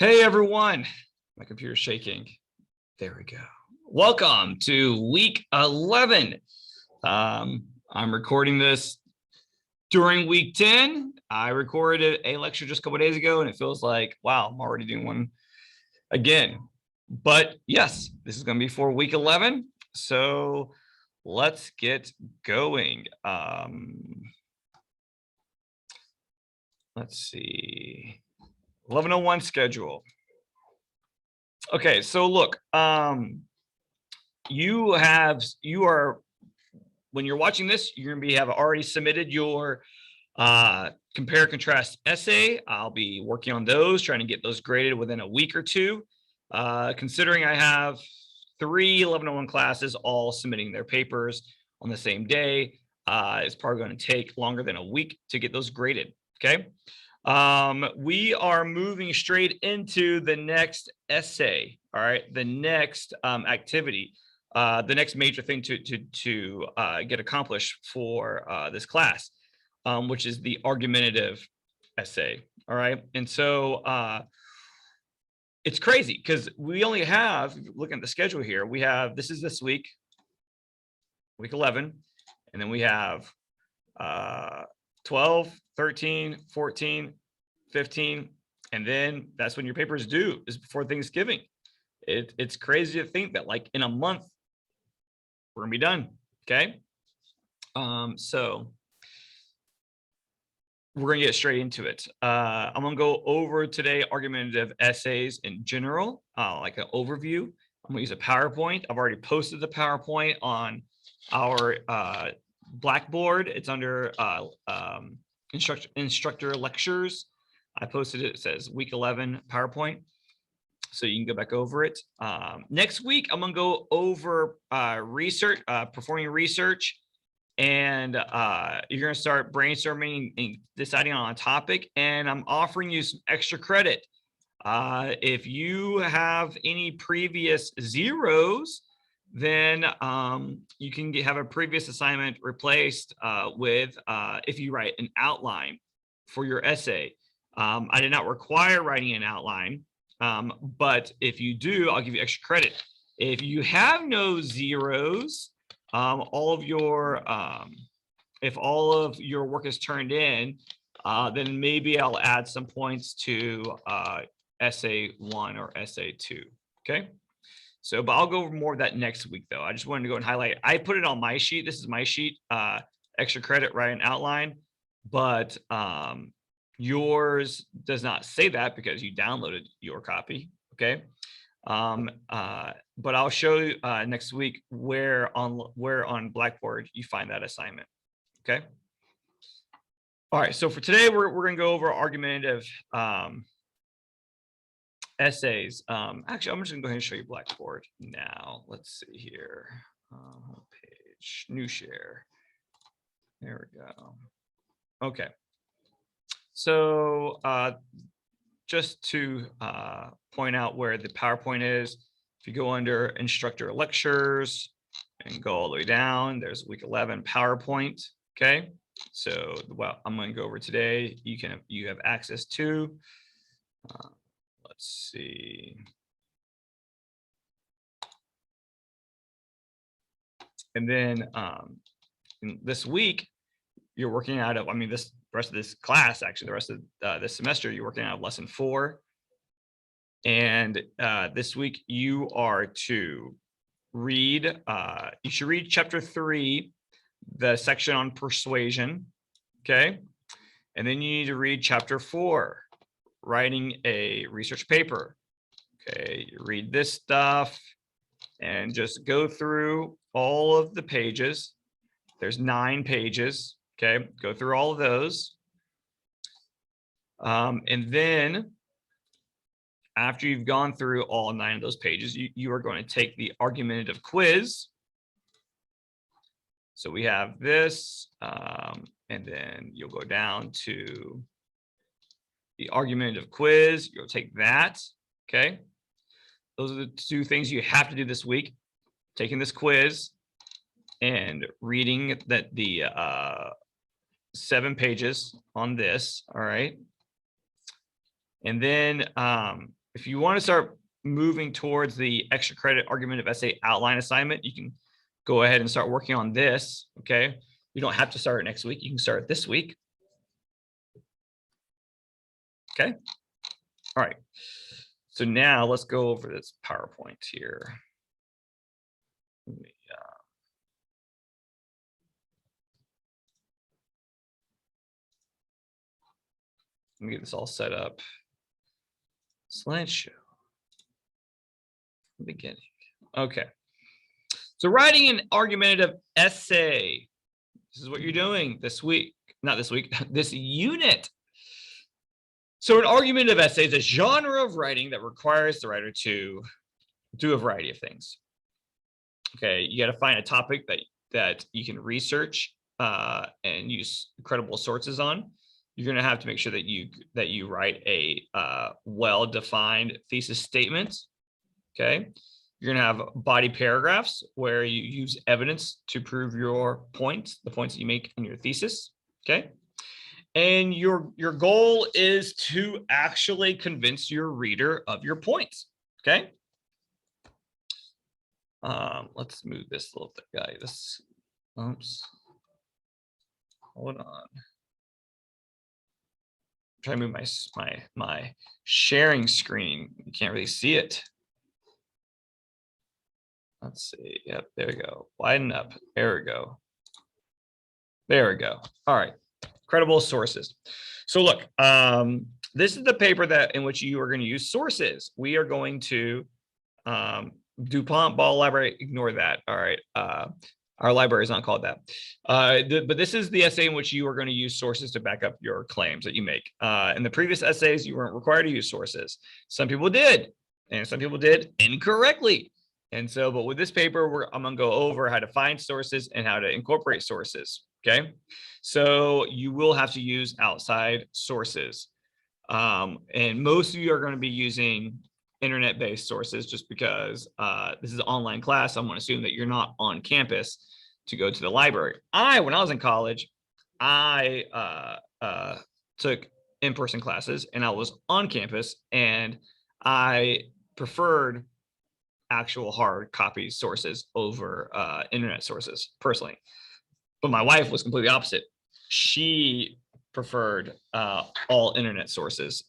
Hey everyone, my computer's shaking. There we go. Welcome to week 11. I'm recording this during week 10. I recorded a lecture just a couple days ago and it feels like, wow, I'm already doing one again. But yes, this is going to be for week 11. So let's get going. Let's see. 11:01 schedule. Okay, so look, you are, when you're watching this, you're gonna have already submitted your compare contrast essay. I'll be working on those, trying to get those graded within a week or two. Considering I have 3 11:01 classes all submitting their papers on the same day, it's probably going to take longer than a week to get those graded. Okay. We are moving straight into the next essay. All right, the next activity, the next major thing to get accomplished for this class, which is the argumentative essay. All right, and so it's crazy because we only have, looking at the schedule here, we have this week, week 11, and then we have 12, 13, 14, 15, and then that's when your paper is due, is before Thanksgiving. It's crazy to think that like in a month we're gonna be done. Okay, so we're gonna get straight into it. I'm gonna go over today argumentative essays in general, like an overview. I'm gonna use a PowerPoint. I've already posted the PowerPoint on our Blackboard. It's under instructor lectures. I posted it. It says week 11 PowerPoint, so you can go back over it. Next week, I'm gonna go over research, performing research, and you're gonna start brainstorming and deciding on a topic. And I'm offering you some extra credit. If you have any previous zeros, then you can have a previous assignment replaced with if you write an outline for your essay. I did not require writing an outline, but if you do, I'll give you extra credit. If you have no zeros, all of your if all of your work is turned in, then maybe I'll add some points to essay 1 or essay 2. Okay. So, but I'll go over more of that next week, though. I just wanted to go and highlight. I put it on my sheet. This is my sheet. Extra credit, write an outline, but yours does not say that because you downloaded your copy. Okay. But I'll show you next week where on Blackboard you find that assignment. Okay. All right. So for today, we're going to go over argumentative essays. Actually, I'm just gonna go ahead and show you Blackboard now. Let's see here. Page, new share. There we go. Okay. So just to point out where the PowerPoint is, if you go under instructor lectures and go all the way down, there's week 11 PowerPoint. Okay. So well, I'm going to go over today. You have access to. Let's see. And then this week, you're working out of, this rest of this class, actually, the rest of this semester, you're working out of lesson 4. And this week, you are to read, you should read chapter 3, the section on persuasion. Okay. And then you need to read chapter 4. Writing a research paper. Okay, you read this stuff and just go through all of the pages. There's 9 pages. Okay, go through all of those. And then after you've gone through all 9 of those pages, you are going to take the argumentative quiz. So we have this, and then you'll go down to the argumentative quiz. You'll take that. Okay. Those are the 2 things you have to do this week: taking this quiz and reading the 7 pages on this. All right. And then if you want to start moving towards the extra credit argumentative essay outline assignment, you can go ahead and start working on this. Okay. You don't have to start it next week. You can start it this week. Okay. All right. So now let's go over this PowerPoint here. Let me get this all set up. Slideshow. Beginning. Okay. So writing an argumentative essay. This is what you're doing this week. Not this week, this unit. So an argumentative essay is a genre of writing that requires the writer to do a variety of things. Okay, you got to find a topic that you can research and use credible sources on. You're going to have to make sure that you write a well-defined thesis statement. Okay, you're going to have body paragraphs where you use evidence to prove your points, the points that you make in your thesis. Okay, and your goal is to actually convince your reader of your points. Okay. Let's move this little guy. Oops. Hold on. Try to move my sharing screen. You can't really see it. Let's see. Yep, there we go. Widen up. There we go. There we go. All right. Credible sources. So look, this is the paper in which you are going to use sources. We are going to DuPont Ball Library. Ignore that. All right. Our library is not called that. But this is the essay in which you are going to use sources to back up your claims that you make. In the previous essays, you weren't required to use sources. Some people did, and some people did incorrectly. And so, but with this paper, I'm going to go over how to find sources and how to incorporate sources. Okay. So you will have to use outside sources. And most of you are going to be using internet-based sources just because this is an online class. I'm going to assume that you're not on campus to go to the library. When I was in college, I took in-person classes and I was on campus, and I preferred actual hard copy sources over internet sources personally. But my wife was completely opposite. She preferred all internet sources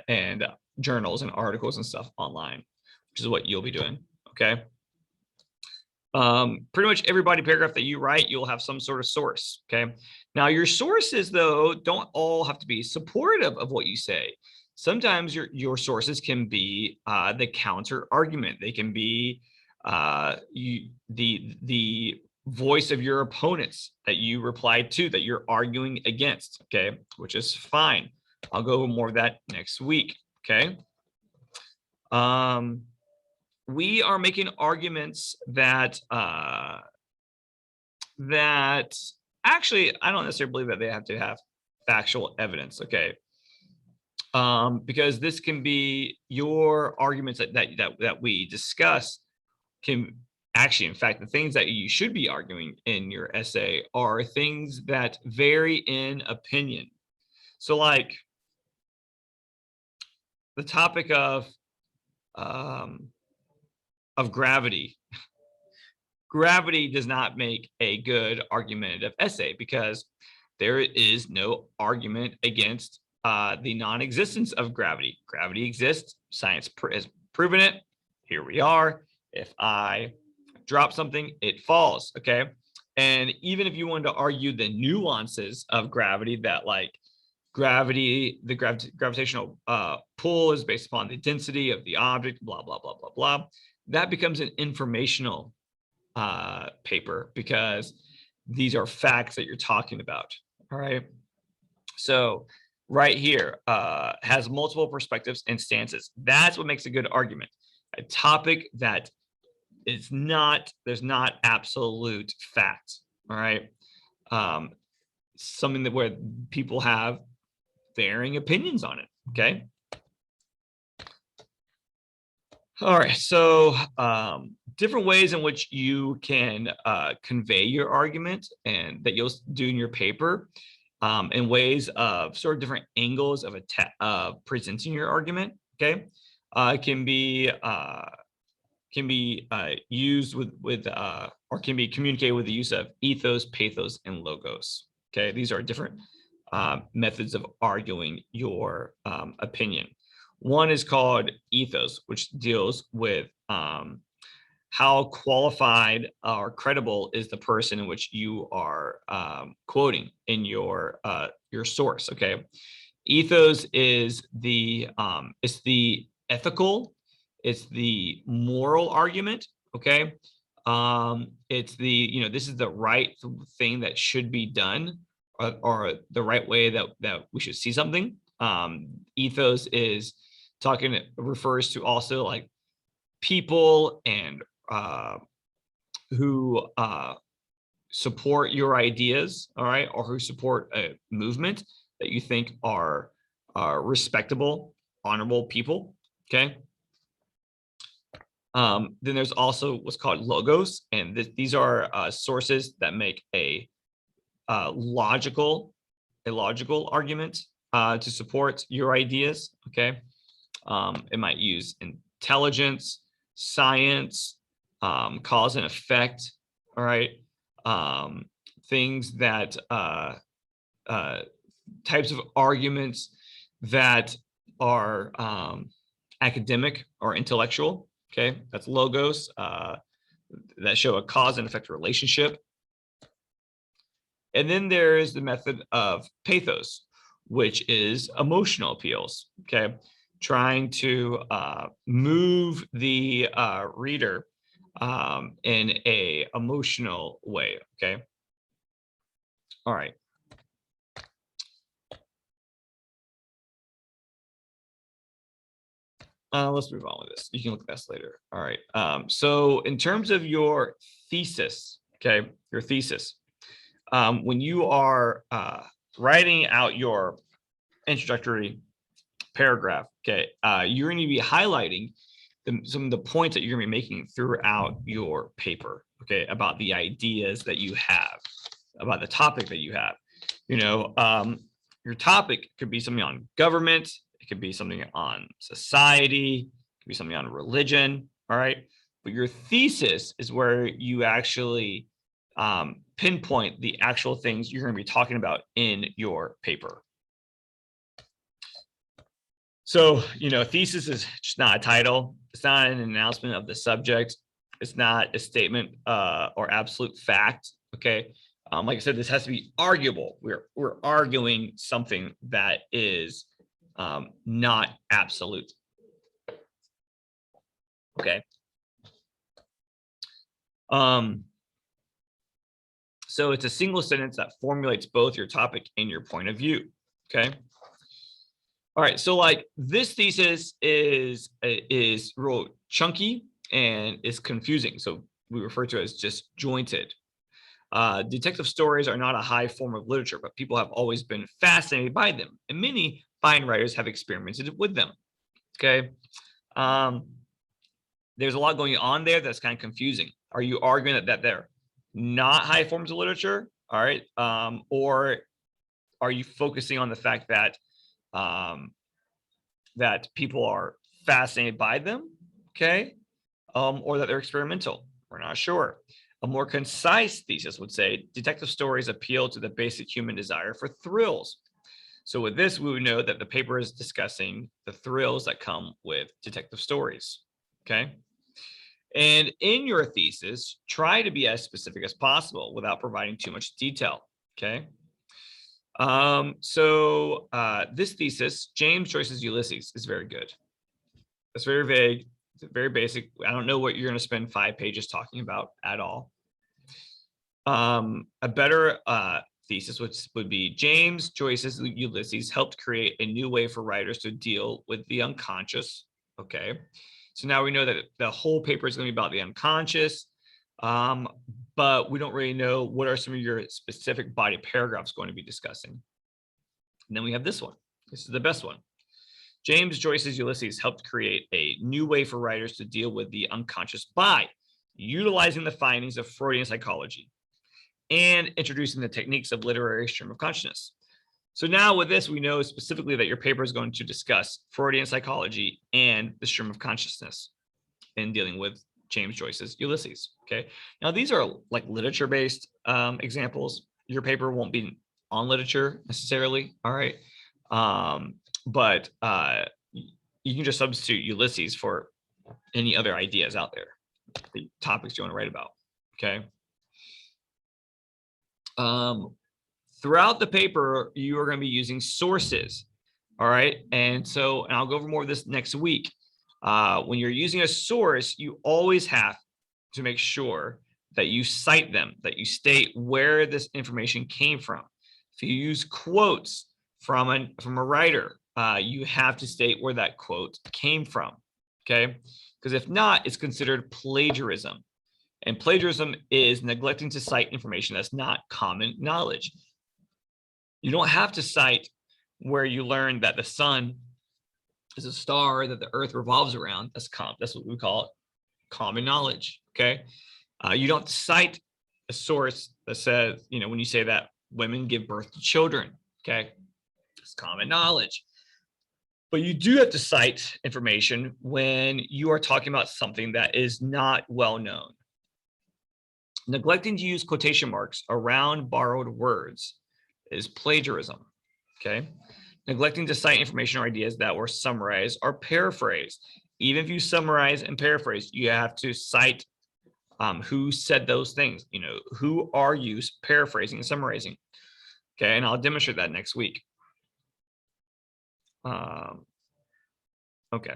and journals and articles and stuff online, which is what you'll be doing. Okay. Pretty much every body paragraph that you write, you'll have some sort of source. Okay. Now your sources, though, don't all have to be supportive of what you say. Sometimes your sources can be the counter argument. They can be the voice of your opponents that you replied to, that you're arguing against. Okay, which is fine. I'll go over more of that next week. Okay. We are making arguments that actually, I don't necessarily believe that they have to have factual evidence. Okay. Because this can be your arguments that we discuss can actually, in fact, the things that you should be arguing in your essay are things that vary in opinion. So like the topic of gravity. Gravity does not make a good argumentative essay because there is no argument against the non-existence of gravity. Gravity exists. Science has proven it. Here we are. If I drop something, it falls. Okay. And even if you wanted to argue the nuances of gravity, that like gravity, the gravitational pull is based upon the density of the object, blah, blah, blah, blah, blah, that becomes an informational paper because these are facts that you're talking about. All right. So right here has multiple perspectives and stances. That's what makes a good argument. A topic that is not, there's not absolute fact. All right. Something that where people have varying opinions on it. Okay. All right. So different ways in which you can convey your argument and that you'll do in your paper in ways of sort of different angles of presenting your argument. Okay. can be used with or can be communicated with the use of ethos, pathos, and logos. Okay, these are different methods of arguing your opinion. One is called ethos, which deals with how qualified or credible is the person in which you are quoting in your source. Okay, ethos is it's the ethical, it's the moral argument. Okay, it's the this is the right thing that should be done, or the right way that we should see something. Ethos is refers to also like people and who support your ideas, all right, or who support a movement that you think are respectable, honorable people. Okay. Then there's also what's called logos, and these are sources that make a logical argument to support your ideas. Okay. It might use intelligence, science, cause and effect. All right. Things that types of arguments that are academic or intellectual. Okay, that's logos that show a cause and effect relationship. And then there is the method of pathos, which is emotional appeals. Okay, trying to move the reader in a emotional way. Okay. All right. Let's move on with this. You can look at this later. All right. So in terms of your thesis, okay, your thesis, when you are writing out your introductory paragraph, okay, you're going to be highlighting some of the points that you're going to be making throughout your paper, okay, about the ideas that you have, about the topic that you have. Your topic could be something on government. It could be something on society. It could be something on religion. All right. But your thesis is where you actually pinpoint the actual things you're going to be talking about in your paper. So, thesis is just not a title. It's not an announcement of the subject. It's not a statement or absolute fact. Okay. Like I said, this has to be arguable. We're arguing something that is not absolute. Okay. So it's a single sentence that formulates both your topic and your point of view. Okay. All right. So like this thesis is real chunky and is confusing. So we refer to it as disjointed. Detective stories are not a high form of literature, but people have always been fascinated by them, and many fine writers have experimented with them. Okay. There's a lot going on there that's kind of confusing. Are you arguing that they're not high forms of literature? All right. Or are you focusing on the fact that that people are fascinated by them? Okay. Or that they're experimental? We're not sure. A more concise thesis would say detective stories appeal to the basic human desire for thrills. So with this, we would know that the paper is discussing the thrills that come with detective stories. Okay. And in your thesis, try to be as specific as possible without providing too much detail. Okay. This thesis, James Joyce's Ulysses, is very good. It's very vague. It's very basic. I don't know what you're going to spend 5 pages talking about at all. A better thesis would be James Joyce's Ulysses helped create a new way for writers to deal with the unconscious. Okay. So now we know that the whole paper is going to be about the unconscious, but we don't really know what are some of your specific body paragraphs going to be discussing. And then we have this one. This is the best one. James Joyce's Ulysses helped create a new way for writers to deal with the unconscious by utilizing the findings of Freudian psychology and introducing the techniques of literary stream of consciousness. So now with this, we know specifically that your paper is going to discuss Freudian psychology and the stream of consciousness in dealing with James Joyce's Ulysses. Okay. Now these are like literature-based examples. Your paper won't be on literature necessarily. All right. But you can just substitute Ulysses for any other ideas out there, the topics you want to write about. Okay. Throughout the paper, you are going to be using sources. All right. And I'll go over more of this next week. When you're using a source, you always have to make sure that you cite them, that you state where this information came from. If you use quotes from a writer, you have to state where that quote came from. Okay. Because if not, it's considered plagiarism. And plagiarism is neglecting to cite information that's not common knowledge. You don't have to cite where you learn that the sun is a star that the earth revolves around. That's what we call it, common knowledge. Okay. You don't cite a source that says, when you say that women give birth to children. Okay. It's common knowledge. But you do have to cite information when you are talking about something that is not well known. Neglecting to use quotation marks around borrowed words is plagiarism. Okay. Neglecting to cite information or ideas that were summarized or paraphrased. Even if you summarize and paraphrase, you have to cite who said those things. Who are you paraphrasing and summarizing? Okay, and I'll demonstrate that next week. Okay.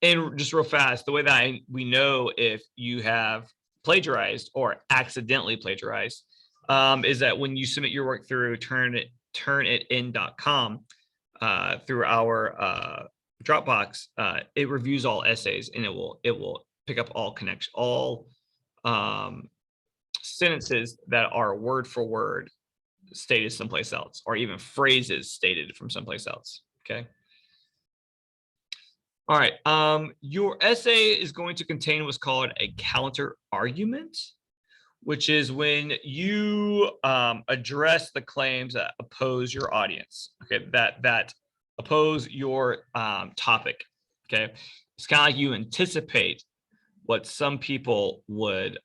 And just real fast, the way that we know if you have plagiarized or accidentally plagiarized is that when you submit your work through turnitin.com through our Dropbox, it reviews all essays and it will pick up all sentences that are word for word stated someplace else, or even phrases stated from someplace else. Okay. All right. Your essay is going to contain what's called a counter argument, which is when you address the claims that oppose your audience. Okay, that oppose your topic. Okay, it's kind of like you anticipate what some people would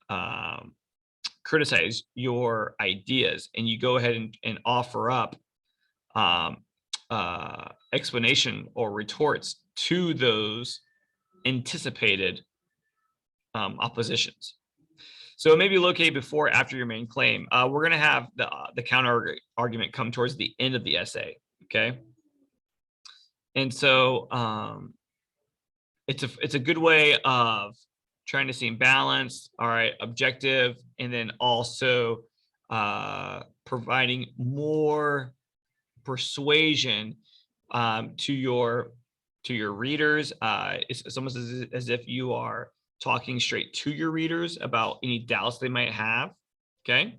criticize your ideas, and you go ahead and offer up explanation or retorts to those anticipated oppositions. So it may be located before or after your main claim. We're going to have the counter argument come towards the end of the essay. Okay. And so it's a good way of trying to seem balanced, all right, objective, and then also providing more persuasion to your readers. It's almost as if you are talking straight to your readers about any doubts they might have. Okay.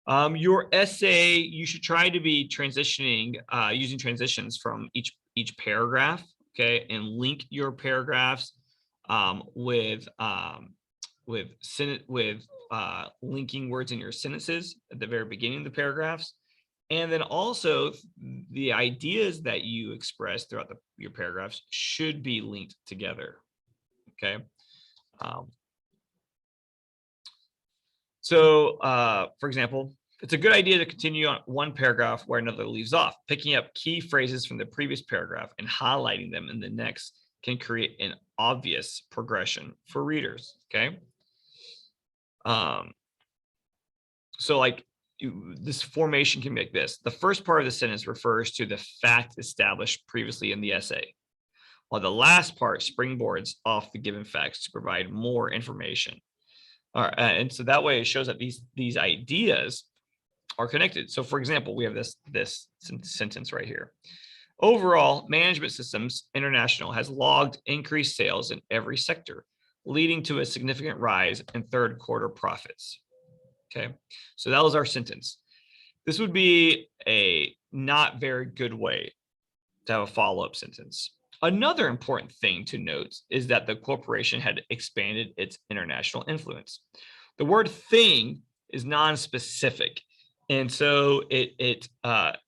Your essay, you should try to be transitioning, using transitions from each paragraph. Okay, and link your paragraphs with linking words in your sentences at the very beginning of the paragraphs. And then also the ideas that you express throughout your paragraphs should be linked together. Okay. For example, it's a good idea to continue on one paragraph where another leaves off. Picking up key phrases from the previous paragraph and highlighting them in the next can create an obvious progression for readers. Okay. So like this formation can be like this. The first part of the sentence refers to the fact established previously in the essay, while the last part springboards off the given facts to provide more information. All right, and so that way it shows that these ideas are connected. So for example, we have this sentence right here. Overall, Management Systems International has logged increased sales in every sector, leading to a significant rise in third quarter profits. Okay, so that was our sentence. This would be a not very good way to have a follow-up sentence. Another important thing to note is that the corporation had expanded its international influence. The word thing is non-specific. And so it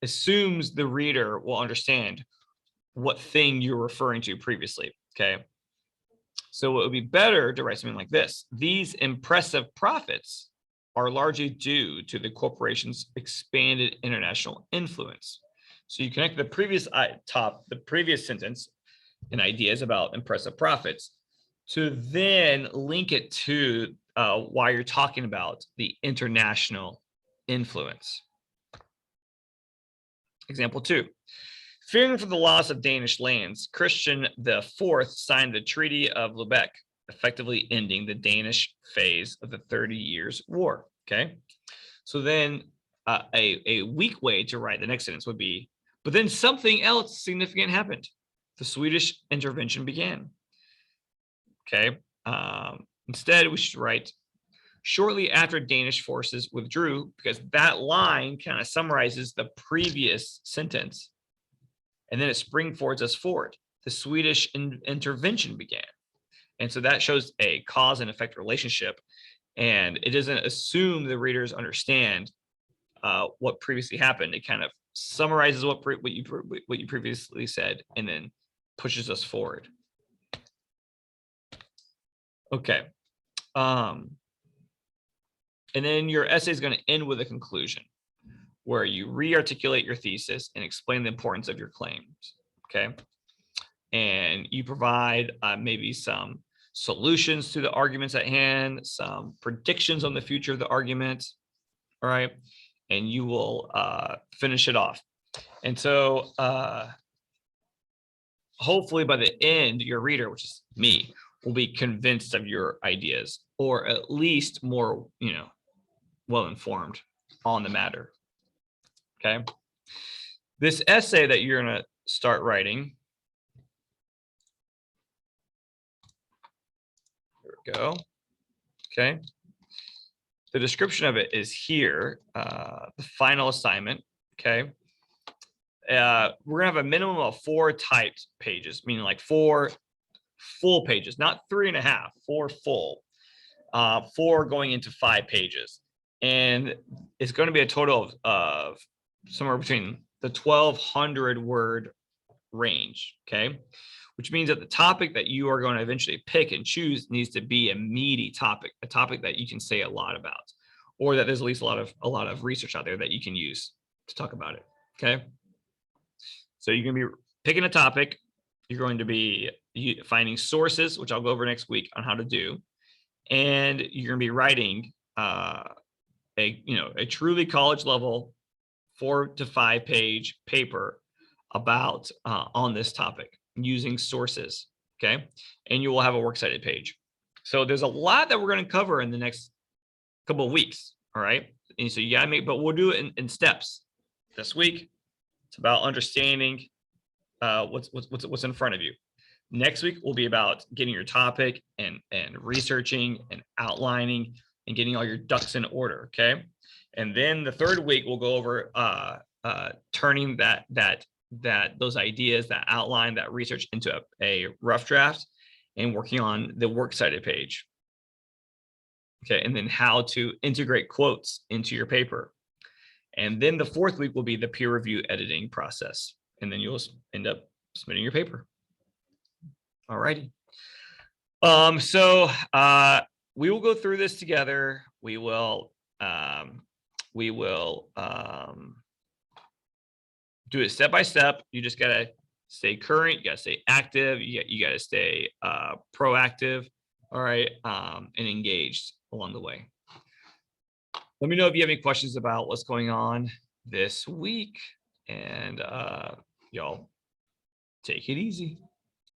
assumes the reader will understand what thing you're referring to previously, okay? So it would be better to write something like this. These impressive profits are largely due to the corporation's expanded international influence. So you connect the previous sentence and ideas about impressive profits to then link it to why you're talking about the international influence. Example 2. Fearing for the loss of Danish lands, Christian IV signed the Treaty of Lubeck, effectively ending the Danish phase of the 30 Years' War. Okay, so then a weak way to write the next sentence would be, but then something else significant happened. The Swedish intervention began. Okay, instead we should write, shortly after Danish forces withdrew, because that line kind of summarizes the previous sentence. And then it springboards us forward. The Swedish intervention began. And so that shows a cause and effect relationship. And it doesn't assume the readers understand what previously happened. It kind of summarizes what you previously said and then pushes us forward. Okay. And then your essay is going to end with a conclusion, where you re-articulate your thesis and explain the importance of your claims, okay? And you provide maybe some solutions to the arguments at hand, some predictions on the future of the argument, all right? And you will finish it off. And so hopefully by the end, your reader, which is me, will be convinced of your ideas, or at least more, well-informed on the matter. Okay. This essay that you're going to start writing. There we go. Okay. The description of it is here. The final assignment. Okay. We're going to have a minimum of 4 typed pages, meaning like 4 full pages, not 3.5, 4 full, 4 going into 5 pages. And it's going to be a total of somewhere between the 1,200 word range, okay? Which means that the topic that you are going to eventually pick and choose needs to be a meaty topic, a topic that you can say a lot about, or that there's at least a lot of research out there that you can use to talk about it, okay? So you're going to be picking a topic. You're going to be finding sources, which I'll go over next week on how to do, and you're going to be writing a truly college level 4 to 5 page paper about on this topic using sources, okay? And you will have a works cited page. So there's a lot that we're going to cover in the next couple of weeks, all right? And so you got to but we'll do it in steps. This week, it's about understanding what's in front of you. Next week will be about getting your topic and researching and outlining and getting all your ducks in order, okay? And then the third week we'll go over turning those ideas, that outline, that research into a rough draft and working on the works cited page. Okay, and then how to integrate quotes into your paper. And then the fourth week will be the peer review editing process. And then you'll end up submitting your paper. All righty. So we will go through this together. We will do it step by step. You just gotta stay current. You gotta stay active. You gotta stay proactive. All right, and engaged along the way. Let me know if you have any questions about what's going on this week, and y'all take it easy.